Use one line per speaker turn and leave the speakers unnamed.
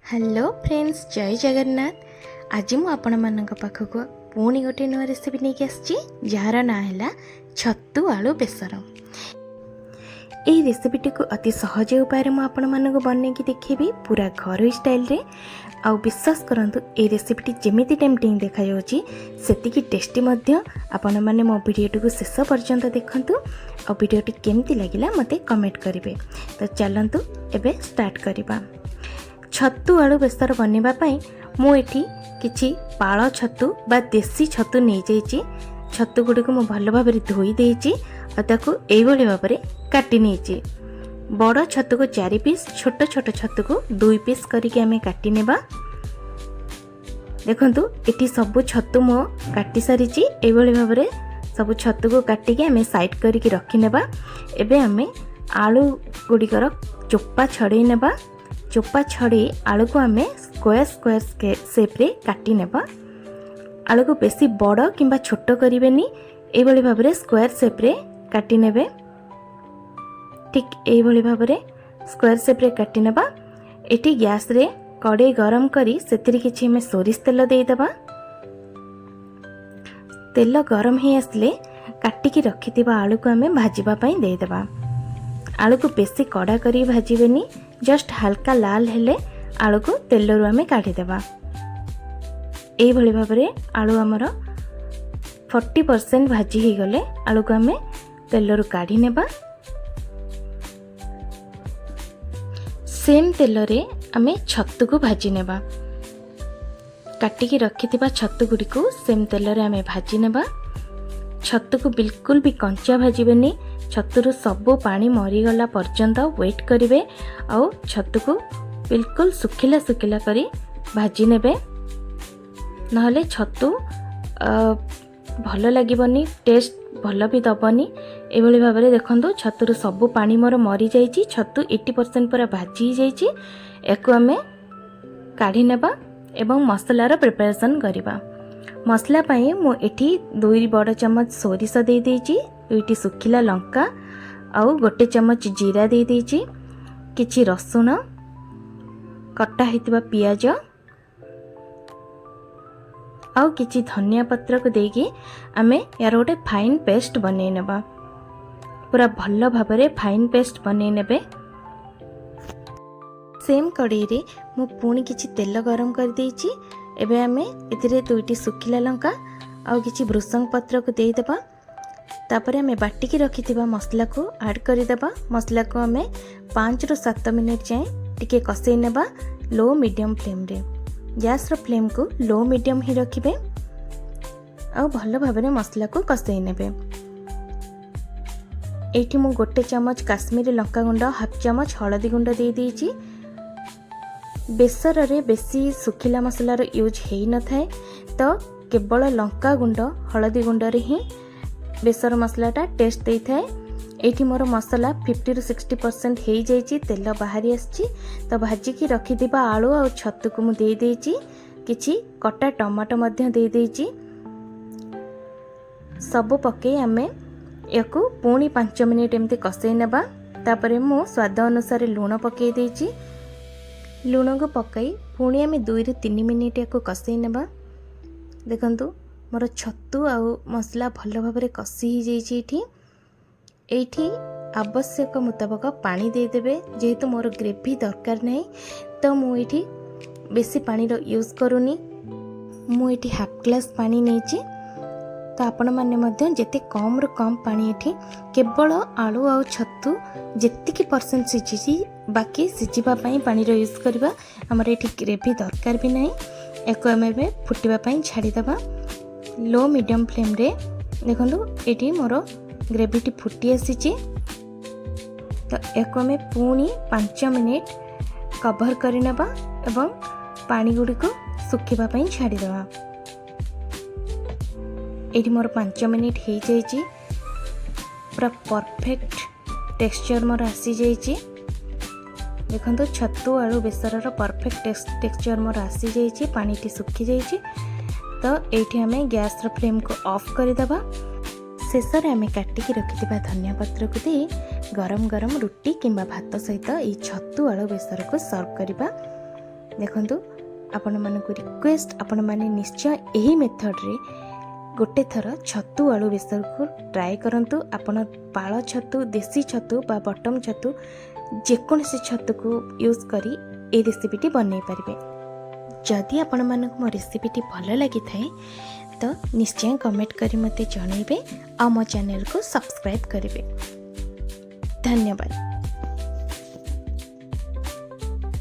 Hello friends, जय जगन्नाथ। आज मु आपण मानक पाखक पुणी गोटे नुआ रेसिपी नहीं आसी जार ना है छतु आलू बेसर। यही रेसिपीटी को अति सहज उपाय आपण मानक बनई देखी पूरा घर स्टाइल रे। आउ विश्वास करंतु ए रेसिपीटी जेमिति टेम्पटिंग देखा जाउची सेतिकी टेस्टी मध्य। आपण माने मो वीडियोटी को शेष पर्यंत देखंतु आ वीडियोटी केमती लागिला मते कमेंट करिवे। तो चलंतु एबे स्टार्ट करिबा। छतु आलू बेसर बनवा मु एठी किछि पाळ छतु बा देसी छतु नहीं जाइछि। छतु गुडी को मु भल भाबरे धोई देइछि आ ताकू एइबोली भाबरे काटि नेछि। बड़ छतु को 4 पीस, छोट छोट छतु को 2 पीस करिके हमें काटि नेबा। देखंतु एठी सब छतु मो काटि सारिछि। एइबोली भाबरे सब छतु को काटिके हमें साइड करिके रखि नेबा। एबे हमें आलू गुडीकर चोपा छड़े नेबा। चोपा छड़ी आलू को आमे स्क्वायर स्क्वायर शेप रे काटी नेबा। आलू को बेसी बड़ किंबा छोट करिवेनी, एभली भाबरे स्क्वायर शेप रे काटी नेबे। ठीक एभली भाबरे स्क्वायर शेप रे काटी नेबा। एटी गैस रे कड़े गरम करी सेतिरि किछि हमें सोरिष तेल देई देबा। तेल गरम हे आसले काटिकी रखिथिबा आलू को हमें भाजीबा पई देई देबा। आलू को बेसी कड़ा करी भाजीबेनी, जस्ट हल्का लाल हेले आलू को तेल रु आमे काढ़ी देबा। एई भली भाबरे आलू हमर 40% भाजी ही गले आलू को आमे तेल रु काढ़ी नेबा। सेम तेल रे आमे छत्तु को भाजी नेबा। काटी की रखिथिबा छत्तु गुडी को सेम तेल रे आमे भाजी नेबा। छत्तु को बिल्कुल भी कंचा भाजीबेनी। छतुरु सब पानी मरीगला पर्यंत वेट करिवे। आउ छतु को बिल्कुल सुखिला सुखिला करी भाजी नेबे, नहले छतु भल लागिबनी, टेस्ट भल भी दबनी। एभली भाबरे देखंतु छतुरु सब पानी मोर मरी जाइछि। छतु 80% पूरा भाजी जाइछि। एको हमें काढ़ी नेबा एवं मसलार प्रिपरेशन करिबा। मसला पाई मु एठी 2 बड़ चम्मच सोरिष दे देइछि, 2टी सुखिला लंका आउ 1 चम्मच जीरा दे देइछि, किछि रसुण, कटा हितबा पियाज आउ किछि धनिया पत्र को देकी आमे यार गोटे फाइन पेस्ट बनै नेबा। पूरा भल भाबरे फाइन पेस्ट बनै नेबे। सेम कड़ाई रे मु पुणी किछि तेल गरम कर देइछि। एबे आमे एथिरे 2टी सुखिला लंका आउ किछि भृसंग पत्र को देई देबा। तापर आमे बाटी की रखिथिबा मसला को ऐड करि देबा। मसला को आमे 5 ରୁ 7 मिनिट जाए टिके कसेई नेबा लो मीडियम फ्लेम रे। गैस रो फ्लेम को लो मीडियम ही रखिबे आउ भल भाबरे मसला को कसेई नेबे। एठी मु 1 चम्मच काश्मीरी लंका गुंड, 1/2 चम्मच हळदी गुंड दे देइछि। बेसर रे बेसी सुखिला मसलार यूज हेई न थाए, तो केवल लंका गुंड हळदी गुंड रे ही बेसर मसलाटा टेस्ट दे थाए। एठी मोर मसला 50 ରୁ 60% हेई जाइछि, तेल बाहरी आछि। तो भाजी की रखिथिबा आलू आ छतु को मु दे देइछि, किछि कटा टमाटो मध्य दे देइछि। सब पके आमे याकू पुणी 5 मिनिट एमती कसेई नेबा। तापरे मु स्वाद अनुसार लूण पके देइछि। लूण को पकाई पुणी आमे 2 ରୁ 3 मिनिट याकू कसेई नेबा। देखंतु मोर छतु आउ मसला भल भाबरे कसी ही जाइछि। एठी आवश्यक मुताबक पानी दे देबे। जेहेतु मोर ग्रेवी दरकार नहीं, तो मु एठी बेसी पानी रो यूज करूनी। मु एठी 1/2 ग्लास पानी नेछि। तो आपण माने मध्य जेते कम रो कम पानी एठी केवल आलू आउ छतु जेतिकी परसेंट सिझिछि बाकी सिझिबा पई पानी रो यूज करबा। हमर एठी ग्रेवी दरकार भी नहीं। एको हम एबे फुटिबा पई छाडी देबा लो मीडियम फ्लेम रे। देखंतु एठी मोर ग्रेवीटी फुटी आसीछि। तो एको में पुणी 5 मिनिट कवर करि नेबा एवं पानी गुडी को सुखिबा पई छाडी देबा। एठी मोर 5 मिनिट हे जाइछि। पूरा परफेक्ट टेक्सचर मोर आसी जाइछि। देखंतु छतु आलू बेसर रो परफेक्ट टेक्सचर मोर आसी जाइछि। पानीटी सुखी जाइछि। तो एठी हमें गैस रो फ्लेम को ऑफ कर देबा। शेष रे हमें काटिकी रखिथिबा धनिया पत्र को दे गरम गरम रुटी किंबा भात सहित ए छतु आलू बेसर को सर्व करिबा। देखंतु आपण मानक रिक्वेस्ट आपण माने निश्चय यही मेथड रे गोटे थर छतु आलू बेसर को ट्राए करंतु। आपण पाଳ छतु देसी छतु बा बटम छतु जेकोसी छतु को यूज करी ए रेसिपीटी बनै पारिबे। जदि आपण मानक मो रेसिपीटी भल लगी थाए तो निश्चय कमेंट करी मते जणैबे आ मो चैनल को सब्सक्राइब करिवे। धन्यवाद।